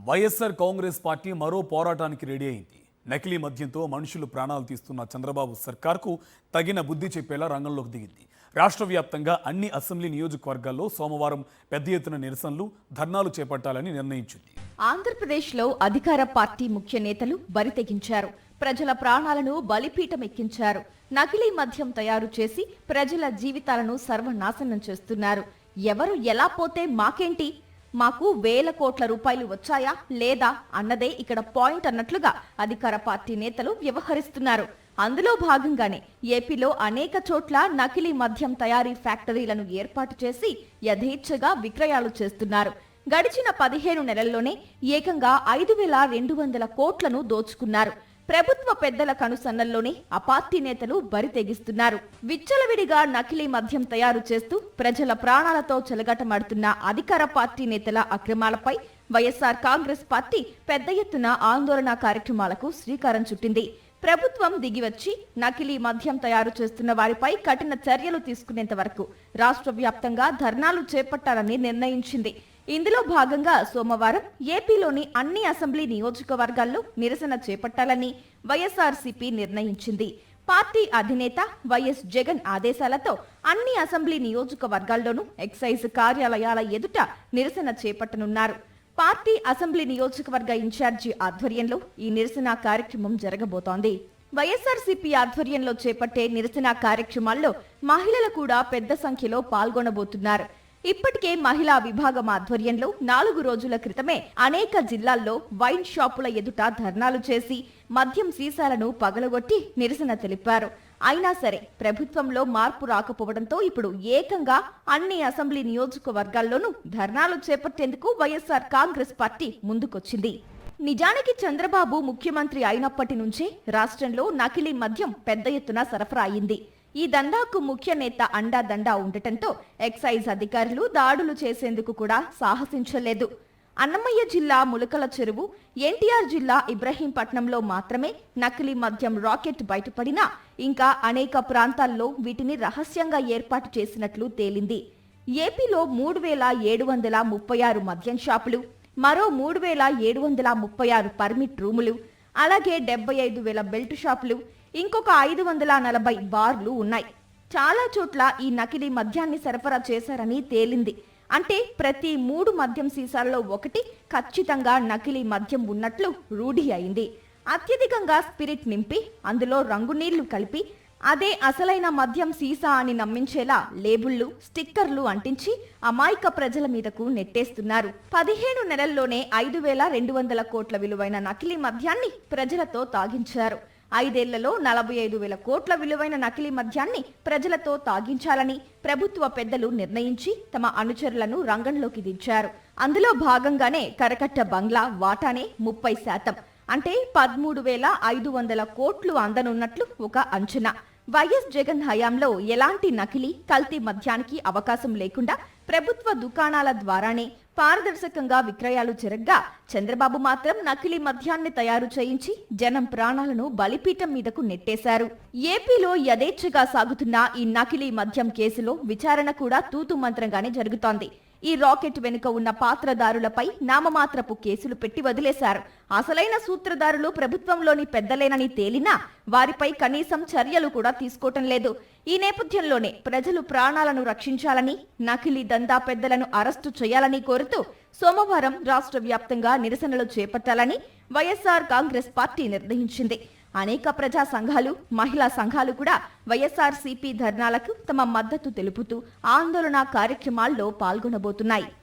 YSR Congress party మరో పోరాటానికి ready అయింది. నకిలీ మద్యంతో మనుషులు ప్రాణాలు తీస్తున్న చంద్రబాబు సర్కార్కు తగిన బుద్ధి చెప్పేలా రంగంలోకి దిగింది. రాష్ట్ర వ్యాప్తంగా అన్ని అసెంబ్లీ నియోజకవర్గాల్లో సోమవారం పెద్ద ఎత్తున నిరసనలు, ధర్నాలు చేపట్టాలని నిర్ణయించింది. ఆంధ్రప్రదేశ్లో అధికార పార్టీ ముఖ్య నేతలు బరితెగించారు. ప్రజల ప్రాణాలను బలిపీఠం ఎక్కించారు. నకిలీ మద్యం తయారు చేసి ప్రజల జీవితాలను సర్వనాశనం చేస్తున్నారు. ఎవరు ఎలా పోతే మాకేంటి, మాకు వేల కోట్ల రూపాయలు వచ్చాయా లేదా అన్నదే ఇక్కడ పాయింట్ అన్నట్లుగా అధికార పార్టీ నేతలు వ్యవహరిస్తున్నారు. అందులో భాగంగానే ఏపీలో అనేక చోట్ల నకిలీ మద్యం తయారీ ఫ్యాక్టరీలను ఏర్పాటు చేసి యథేచ్ఛగా విక్రయాలు చేస్తున్నారు. గడిచిన 15 నెలల్లోనే ఏకంగా 5,200 కోట్లను దోచుకున్నారు. ప్రభుత్వ పెద్దల కనుసన్నల్లోనే ఆ పార్టీ నేతలు బరితెగిస్తున్నారు. విచ్చలవిడిగా నకిలీ మద్యం తయారు చేస్తూ ప్రజల ప్రాణాలతో చెలగాటమాడుతున్న అధికార పార్టీ నేతల అక్రమాలపై వైఎస్ఆర్ కాంగ్రెస్ పార్టీ పెద్ద ఎత్తున ఆందోళన కార్యక్రమాలకు శ్రీకారం చుట్టింది. ప్రభుత్వం దిగివచ్చి నకిలీ మద్యం తయారు చేస్తున్న వారిపై కఠిన చర్యలు తీసుకునేంత వరకు రాష్ట్ర వ్యాప్తంగా ధర్నాలు చేపట్టాలని నిర్ణయించింది. ఇందులో భాగంగా సోమవారం ఏపీలోని అన్ని అసెంబ్లీ నియోజకవర్గాల్లో నిరసన చేపట్టాలని వైఎస్ఆర్సీపీ నిర్ణయించింది. పార్టీ అధినేత వైఎస్ జగన్ ఆదేశాలతో అన్ని అసెంబ్లీ నియోజకవర్గాల్లోనూ ఎక్సైజ్ కార్యాలయాల ఎదుట నిరసన చేపట్టనున్నారు. పార్టీ అసెంబ్లీ నియోజకవర్గ ఇన్ఛార్జి ఆధ్వర్యంలో ఈ నిరసన కార్యక్రమం జరగబోతోంది. వైఎస్ఆర్సీపీ ఆధ్వర్యంలో చేపట్టే నిరసన కార్యక్రమాల్లో మహిళలు కూడా పెద్ద సంఖ్యలో పాల్గొనబోతున్నారు. ఇప్పటికే మహిళా విభాగం ఆధ్వర్యంలో 4 రోజుల క్రితమే అనేక జిల్లాల్లో వైన్ షాపుల ఎదుట ధర్నాలు చేసి మద్యం సీసాలను పగలగొట్టి నిరసన తెలిపారు. అయినా సరే ప్రభుత్వంలో మార్పు రాకపోవడంతో ఇప్పుడు ఏకంగా అన్ని అసెంబ్లీ నియోజకవర్గాల్లోనూ ధర్నాలు చేపట్టేందుకు వైఎస్ఆర్ కాంగ్రెస్ పార్టీ ముందుకొచ్చింది. నిజానికి చంద్రబాబు ముఖ్యమంత్రి అయినప్పటి నుంచే రాష్ట్రంలో నకిలీ మద్యం పెద్ద ఎత్తున సరఫరా అయింది. ఈ దందాకు ముఖ్య నేత అండాదండా ఉండటంతో ఎక్సైజ్ అధికారులు దాడులు చేసేందుకు కూడా సాహసించలేదు. అన్నమయ్య జిల్లా ములకల చెరువు, ఎన్టీఆర్ జిల్లా ఇబ్రహీంపట్నంలో మాత్రమే నకిలీ మద్యం రాకెట్ బయటపడినా ఇంకా అనేక ప్రాంతాల్లో వీటిని రహస్యంగా ఏర్పాటు చేసినట్లు తేలింది. ఏపీలో 3,736 మద్యం షాపులు, మరో 3,736 పర్మిట్ రూములు, అలాగే 75,000 బెల్ట్ షాపులు, ఇంకొక 540 బార్లు ఉన్నాయి. చాలా చోట్ల ఈ నకిలీ మద్యాన్ని సరఫరా చేశారని తేలింది. అంటే ప్రతి 3 మద్యం సీసాల్లో ఒకటి ఖచ్చితంగా నకిలీ మద్యం ఉన్నట్లు రూఢి అయింది. అత్యధికంగా స్పిరిట్ నింపి అందులో రంగునీళ్లు కలిపి అదే అసలైన మద్యం సీసా అని నమ్మించేలా లేబుళ్లు, స్టిక్కర్లు అంటించి అమాయక ప్రజల మీదకు నెట్టేస్తున్నారు. 15 నెలల్లోనే 5,200 కోట్ల విలువైన నకిలీ మద్యాన్ని ప్రజలతో తాగించారు. 5 ఏళ్లలో 45,000 కోట్ల విలువైన నకిలీ మద్యాన్ని ప్రజలతో తాగించాలని ప్రభుత్వ పెద్దలు నిర్ణయించి తమ అనుచరులను రంగంలోకి దించారు. అందులో భాగంగానే కరకట్ట బంగ్లా వాటానే 30%, అంటే 13,500 కోట్లు అందనున్నట్లు ఒక అంచనా. వైఎస్ జగన్ హయాంలో ఎలాంటి నకిలీ, కల్తీ మద్యానికి అవకాశం లేకుండా ప్రభుత్వ దుకాణాల ద్వారానే పారదర్శకంగా విక్రయాలు జరగ్గా చంద్రబాబు మాత్రం నకిలీ మద్యాన్ని తయారు చేయించి జనం ప్రాణాలను బలిపీఠం మీదకు నెట్టేశారు. ఏపీలో యథేచ్ఛగా సాగుతున్న ఈ నకిలీ మద్యం కేసులో విచారణ కూడా తూతు మంత్రంగానే జరుగుతోంది. ఈ రాకెట్ వెనుక ఉన్న పాత్రదారులపై నామమాత్రపు కేసులు పెట్టి వదిలేశారు. అసలైన సూత్రధారులు ప్రభుత్వంలోని పెద్దలేనని తేలినా వారిపై కనీసం చర్యలు కూడా తీసుకోవటం లేదు. ఈ నేపథ్యంలోనే ప్రజలు ప్రాణాలను రక్షించాలని, నకిలీ దందా పెద్దలను అరెస్టు చేయాలని కోరుతూ సోమవారం రాష్ట్ర వ్యాప్తంగా నిరసనలు చేపట్టాలని వైఎస్ఆర్ కాంగ్రెస్ పార్టీ నిర్ణయించింది. అనేక ప్రజా సంఘాలు, మహిళా సంఘాలు కూడా వైఎస్ఆర్సీపీ ధర్నాలకు తమ మద్దతు తెలుపుతూ ఆందోళన కార్యక్రమాల్లో పాల్గొనబోతున్నాయి.